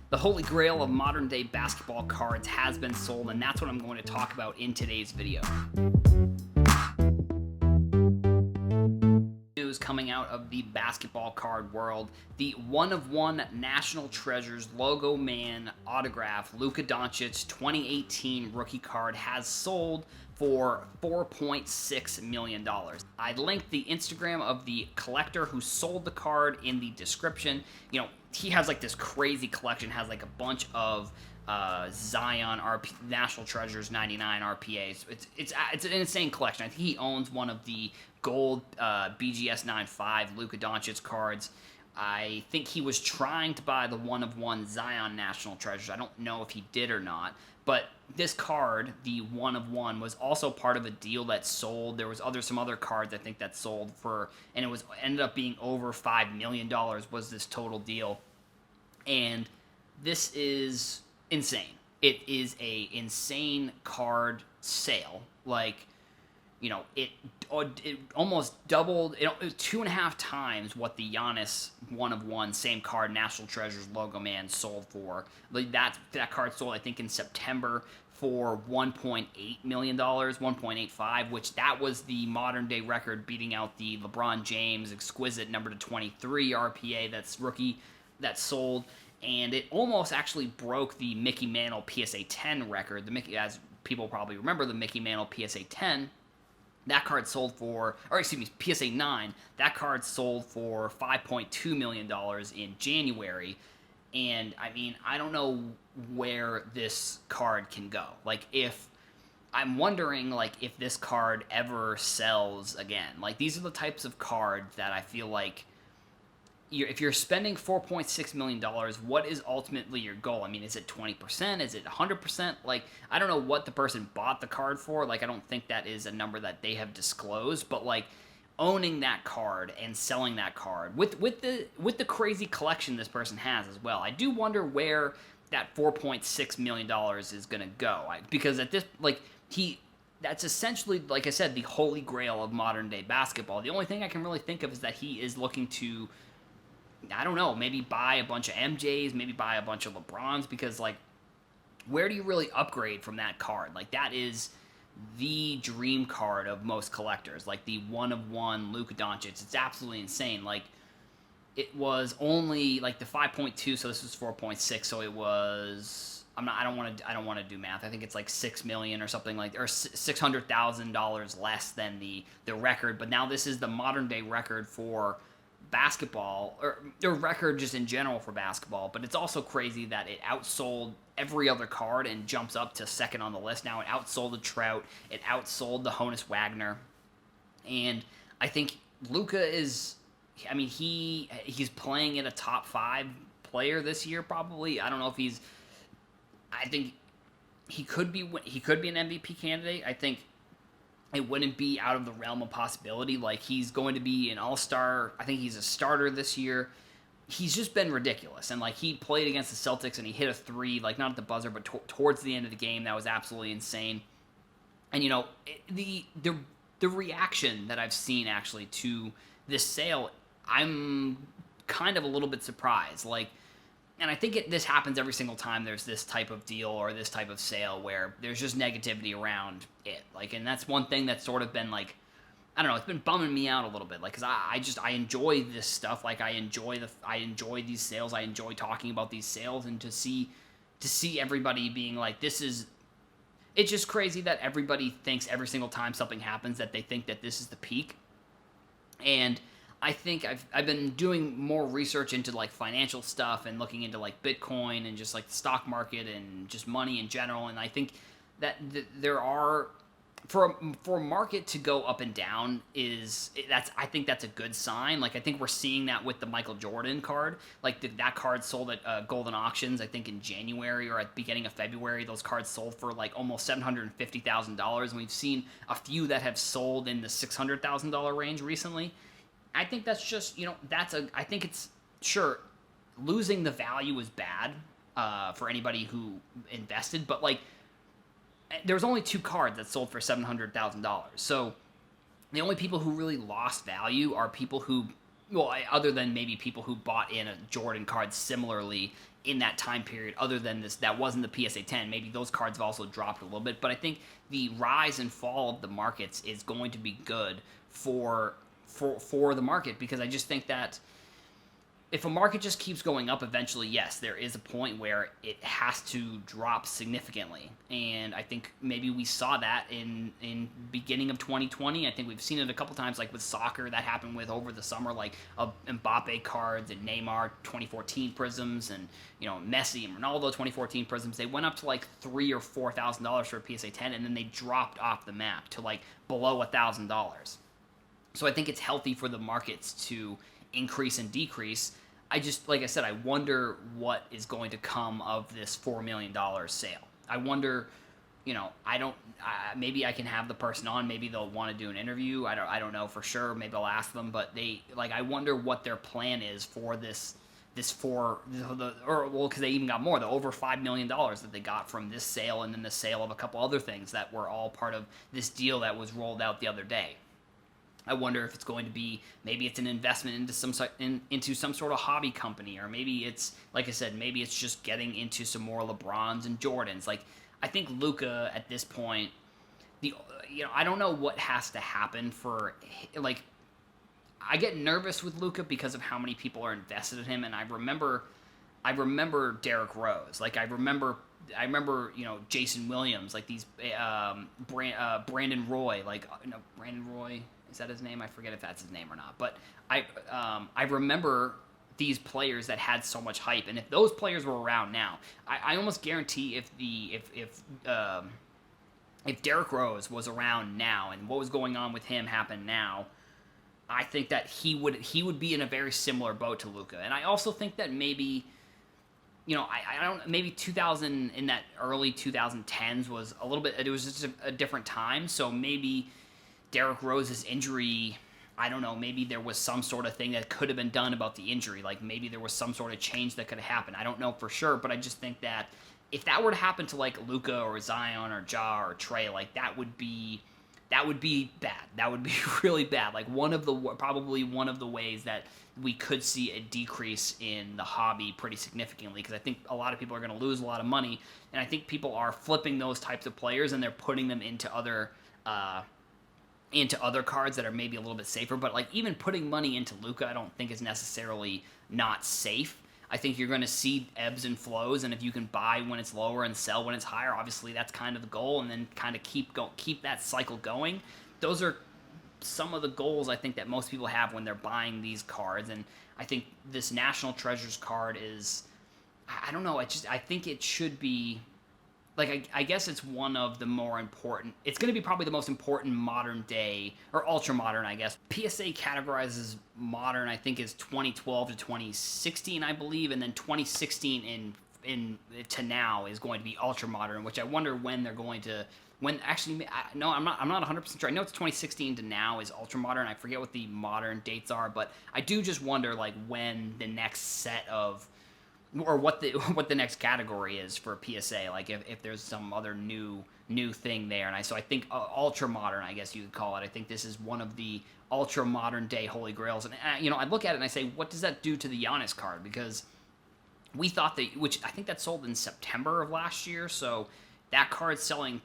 The holy grail of modern day basketball cards has been sold, and that's what I'm going to talk about in today's video. News coming out of the basketball card world. The one-of-one National Treasures Logo Man autograph Luka Doncic 2018 rookie card has sold for $4.6 million. I linked the Instagram of the collector who sold the card in the description. You know, he has like this crazy collection, has like a bunch of Zion National Treasures 99 RPAs. It's an insane collection. I think he owns one of the gold BGS 95 Luka Doncic cards. I think he was trying to buy the one-of-one Zion National Treasures. I don't know if he did or not, but this card, the one-of-one, was also part of a deal that sold. There was some other cards I think that sold for, and it ended up being over $5 million was this total deal. And this is insane. It is a insane card sale. Like, you know, it almost doubled. It was 2.5 times what the Giannis one-of-one same card National Treasures Logo Man sold for. Like that card sold, I think, in September for $1.8 million, 1.85, which that was the modern day record, beating out the LeBron James exquisite number 23 RPA that's rookie that sold. And it almost actually broke the Mickey Mantle PSA 10 record. As people probably remember, the Mickey Mantle PSA 10. That card sold for, or excuse me, PSA 9, that card sold for $5.2 million in January. And, I mean, I don't know where this card can go. Like, I'm wondering, like, if this card ever sells again. Like, these are the types of cards that I feel like, if you're spending $4.6 million, what is ultimately your goal? I mean, is it 20%? Is it 100%? Like, I don't know what the person bought the card for. Like, I don't think that is a number that they have disclosed. But, like, owning that card and selling that card with the crazy collection this person has as well, I do wonder where that $4.6 million is going to go. Because at this, like, that's essentially, like I said, the holy grail of modern day basketball. The only thing I can really think of is that he is looking to, I don't know, maybe buy a bunch of MJs, maybe buy a bunch of LeBrons, because, like, where do you really upgrade from that card? Like, that is the dream card of most collectors. Like, the one-of-one Luka Doncic. It's absolutely insane. Like, it was only, like, the 5.2, so this was 4.6, so it was, I don't want to do math. I think it's like $6 million or something like, or $600,000 less than the record, but now this is the modern day record for basketball, or their record just in general for basketball. But it's also crazy that it outsold every other card and jumps up to second on the list now. It outsold the Trout, it outsold the Honus Wagner, and I think Luka is, I mean, he's playing at a top 5 player this year probably. I don't know if I think he could be an MVP candidate. I think it wouldn't be out of the realm of possibility. Like, he's going to be an all-star. I think he's a starter this year. He's just been ridiculous. And, like, he played against the Celtics and he hit a 3, like, not at the buzzer, but towards the end of the game. That was absolutely insane. And, you know, the reaction that I've seen, actually, to this sale, I'm kind of a little bit surprised. Like, and I think this happens every single time there's this type of deal or this type of sale where there's just negativity around it. Like, and that's one thing that's sort of been, like, I don't know, it's been bumming me out a little bit. Like, because I enjoy this stuff. Like, I enjoy these sales. I enjoy talking about these sales, and to see everybody being like, it's just crazy that everybody thinks every single time something happens that they think that this is the peak. And I think I've been doing more research into, like, financial stuff and looking into, like, Bitcoin and just, like, the stock market and just money in general. And I think that there are, for a market to go up and down, I think that's a good sign. Like, I think we're seeing that with the Michael Jordan card. Like, that card sold at Golden Auctions, I think, in January or at the beginning of February. Those cards sold for, like, almost $750,000, and we've seen a few that have sold in the $600,000 range recently. I think that's just, you know, I think it's, sure, losing the value is bad for anybody who invested, but, like, there was only 2 cards that sold for $700,000. So the only people who really lost value are people who, well, other than maybe people who bought in a Jordan card similarly in that time period, other than this, that wasn't the PSA 10. Maybe those cards have also dropped a little bit, but I think the rise and fall of the markets is going to be good for the market, because I just think that if a market just keeps going up, eventually, yes, there is a point where it has to drop significantly. And I think maybe we saw that in beginning of 2020. I think we've seen it a couple times, like with soccer, that happened with over the summer, like Mbappe cards and Neymar 2014 prisms, and Messi and Ronaldo 2014 prisms. They went up to like $3,000 or $4,000 for a PSA 10, and then they dropped off the map to like below $1,000. So I think it's healthy for the markets to increase and decrease. I just, like I said, I wonder what is going to come of this $4 million sale. I wonder, maybe I can have the person on. Maybe they'll want to do an interview. I don't know for sure. Maybe I'll ask them. But I wonder what their plan is for because they even got more, the over $5 million that they got from this sale, and then the sale of a couple other things that were all part of this deal that was rolled out the other day. I wonder if it's going to be, maybe it's an investment into some sort of hobby company, or maybe it's, like I said, maybe it's just getting into some more LeBrons and Jordans. Like, I think Luka at this point, I don't know what has to happen for, like, I get nervous with Luka because of how many people are invested in him, and I remember Derrick Rose. Like, I remember Jason Williams, like these Brandon Roy, Brandon Roy. Is that his name? I forget if that's his name or not. But I remember these players that had so much hype, and if those players were around now, I almost guarantee if Derrick Rose was around now and what was going on with him happened now, I think that he would be in a very similar boat to Luka. And I also think that maybe, I don't, maybe 2000, in that early 2010s was a little bit, it was just a different time. So maybe Derrick Rose's injury, I don't know, maybe there was some sort of thing that could have been done about the injury. Like, maybe there was some sort of change that could have happened. I don't know for sure, but I just think that if that were to happen to, like, Luka or Zion or Ja or Trey, like, that would be bad. That would be really bad. Like, probably one of the ways that we could see a decrease in the hobby pretty significantly, because I think a lot of people are going to lose a lot of money, and I think people are flipping those types of players and they're putting them into other cards that are maybe a little bit safer. But, like, even putting money into Luka, I don't think is necessarily not safe. I think you're going to see ebbs and flows, and if you can buy when it's lower and sell when it's higher, obviously that's kind of the goal, and then kind of keep that cycle going. Those are some of the goals I think that most people have when they're buying these cards, and I think this National Treasures card is, I don't know, I think it should be, like, I guess it's one of the more important, it's going to be probably the most important modern day, or ultra modern, I guess. PSA categorizes modern, I think, is 2012 to 2016, I believe, and then 2016 to now is going to be ultra modern, which I wonder when they're going to, no, I'm not 100% sure. I know it's 2016 to now is ultra modern. I forget what the modern dates are, but I do just wonder, like, when the next set of, or what the next category is for PSA, like if there's some other new thing there. And so I think ultra modern, I guess you could call it. I think this is one of the ultra modern day holy grails. And I look at it and I say, what does that do to the Giannis card? Because we thought which I think that sold in September of last year, so that card's selling.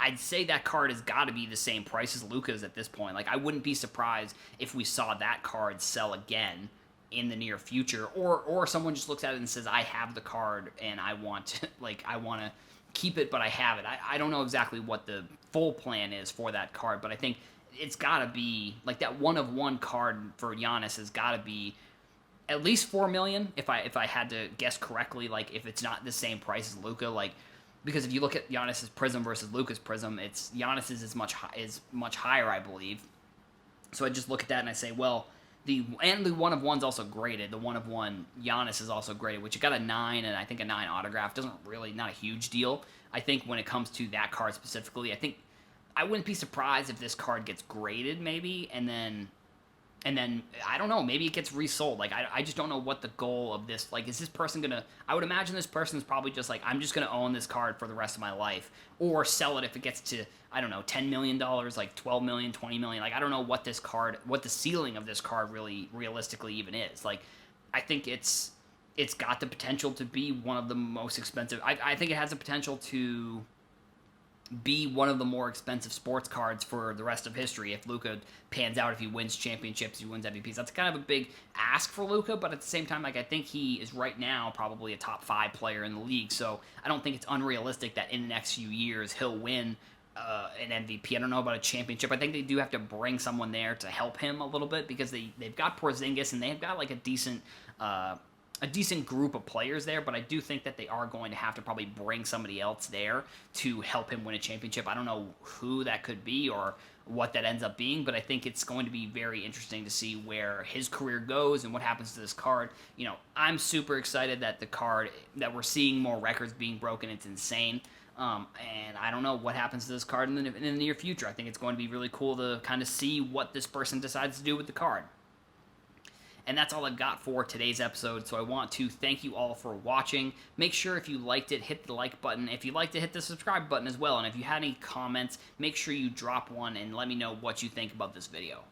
I'd say that card has got to be the same price as Luka's at this point. Like, I wouldn't be surprised if we saw that card sell again in the near future, or someone just looks at it and says, I have the card and I want to keep it, but I have it. I don't know exactly what the full plan is for that card, but I think it's got to be, like, that one-of-one card for Giannis has got to be at least $4 million, if I had to guess correctly, like, if it's not the same price as Luka, like, because if you look at Giannis's Prism versus Luka's Prism, Giannis's is much higher, I believe. So I just look at that and I say, well, the one-of-one's also graded. The one-of-one Giannis is also graded, which got a 9, and I think a 9 autograph not a huge deal. I think when it comes to that card specifically, I think I wouldn't be surprised if this card gets graded maybe, and then I don't know, maybe it gets resold. Like, I just don't know what the goal of this, like, is this person gonna, I would imagine this person's probably just like, I'm just gonna own this card for the rest of my life, or sell it if it gets to, I don't know, $10 million, like $12 million, $20 million. Like, I don't know what the ceiling of this card really realistically even is. Like, I think it's it's got the potential to be one of the most expensive. I think it has the potential to be one of the more expensive sports cards for the rest of history if Luka pans out, if he wins championships, he wins MVPs. That's kind of a big ask for Luka, but at the same time, like, I think he is right now probably a top 5 player in the league, so I don't think it's unrealistic that in the next few years he'll win an MVP. I don't know about a championship. I think they do have to bring someone there to help him a little bit because they've got Porzingis and they've got like a decent group of players there, but I do think that they are going to have to probably bring somebody else there to help him win a championship. I don't know who that could be or what that ends up being, but I think it's going to be very interesting to see where his career goes and what happens to this card. You know, I'm super excited that the card, that we're seeing more records being broken. It's insane. And I don't know what happens to this card in the near future. I think it's going to be really cool to kind of see what this person decides to do with the card. And that's all I've got for today's episode, so I want to thank you all for watching. Make sure if you liked it, hit the like button. If you liked it, hit the subscribe button as well. And if you had any comments, make sure you drop one and let me know what you think about this video.